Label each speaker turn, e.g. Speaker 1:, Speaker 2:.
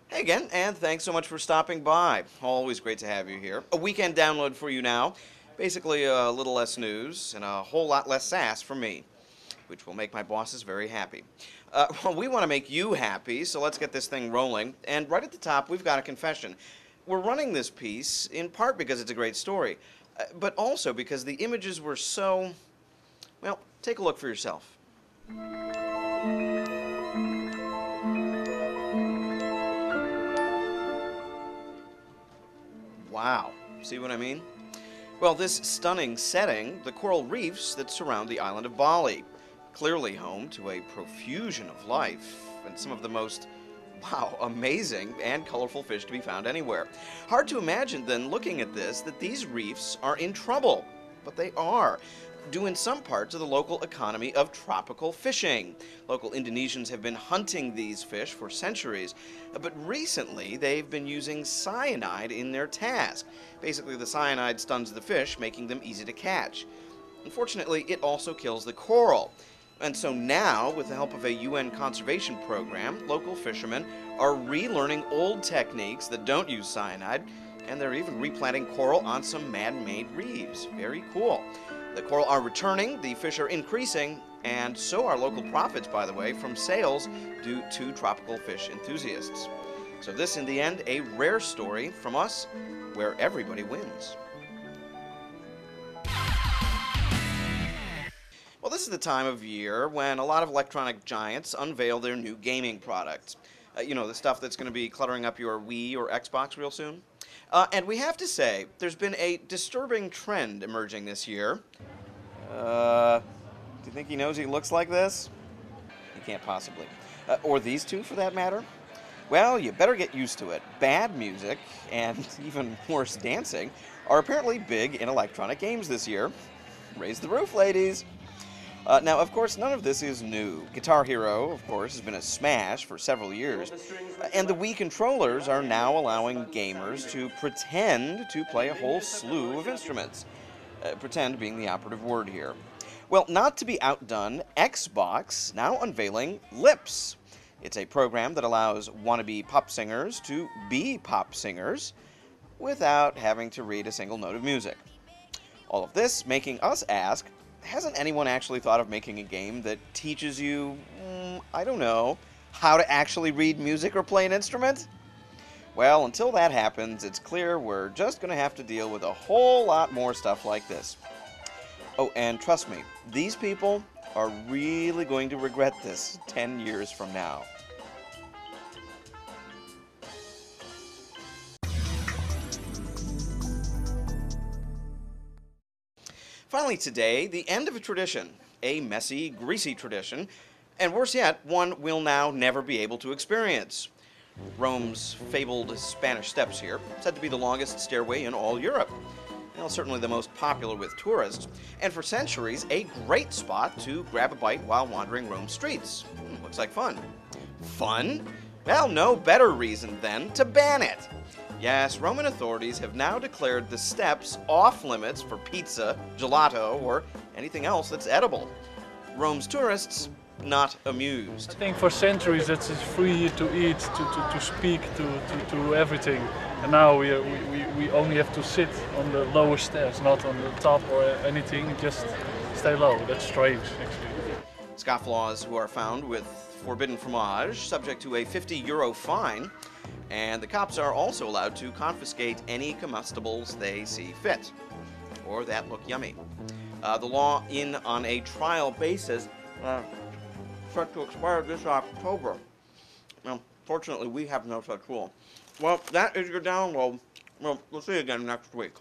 Speaker 1: Hey again, and thanks so much for stopping by. Always great to have you here. A weekend download for you now. Basically, a little less news and a whole lot less sass from me, which will make my bosses very happy. Well, we want to make you happy, so let's get this thing rolling. And right at the top, we've got a confession. We're running this piece in part because it's a great story, but also because the images were so... Well, take a look for yourself. Wow. See what I mean? Well, this stunning setting, the coral reefs that surround the island of Bali, clearly home to a profusion of life and some of the most, wow, amazing and colorful fish to be found anywhere. Hard to imagine then, looking at this, that these reefs are in trouble, but they are, due in some part to the local economy of tropical fishing. Local Indonesians have been hunting these fish for centuries, but recently they've been using cyanide in their task. Basically, the cyanide stuns the fish, making them easy to catch. Unfortunately, it also kills the coral. And so now, with the help of a UN conservation program, local fishermen are relearning old techniques that don't use cyanide, and they're even replanting coral on some man-made reefs. Very cool. The coral are returning, the fish are increasing, and so are local profits, by the way, from sales due to tropical fish enthusiasts. So this, in the end, a rare story from us where everybody wins. Well, this is the time of year when a lot of electronic giants unveil their new gaming products. You know, the stuff that's going to be cluttering up your Wii or Xbox real soon. And we have to say, there's been a disturbing trend emerging this year. Do you think he knows he looks like this? He can't possibly. Or these two, for that matter? Well, you better get used to it. Bad music, and even worse, dancing, are apparently big in electronic games this year. Raise the roof, ladies! Now, of course, none of this is new. Guitar Hero, of course, has been a smash for several years, and the Wii controllers are now allowing gamers to pretend to play a whole slew of instruments. Pretend being the operative word here. Well, not to be outdone, Xbox now unveiling Lips. It's a program that allows wannabe pop singers to be pop singers without having to read a single note of music. All of this making us ask, hasn't anyone actually thought of making a game that teaches you, I don't know, how to actually read music or play an instrument? Well, until that happens, it's clear we're just going to have to deal with a whole lot more stuff like this. Oh, and trust me, these people are really going to regret this 10 years from now. Finally today, the end of a tradition, a messy, greasy tradition, and worse yet, one we'll now never be able to experience. Rome's fabled Spanish Steps here, said to be the longest stairway in all Europe. Well, certainly the most popular with tourists, and for centuries, a great spot to grab a bite while wandering Rome's streets. Looks like fun. Fun? Well, no better reason, then, to ban it. Yes, Roman authorities have now declared the steps off limits for pizza, gelato, or anything else that's edible. Rome's tourists, not amused.
Speaker 2: I think for centuries it's free to eat, to speak, to everything. And now we only have to sit on the lower stairs, not on the top or anything, just stay low. That's strange, actually.
Speaker 1: Scofflaws who are found with forbidden fromage, subject to a €50 fine, and the cops are also allowed to confiscate any comestibles they see fit, or that look yummy. The law in on a trial basis, set to expire this October. Now, fortunately, we have no such rule. Well, that is your download. Well, we'll see you again next week.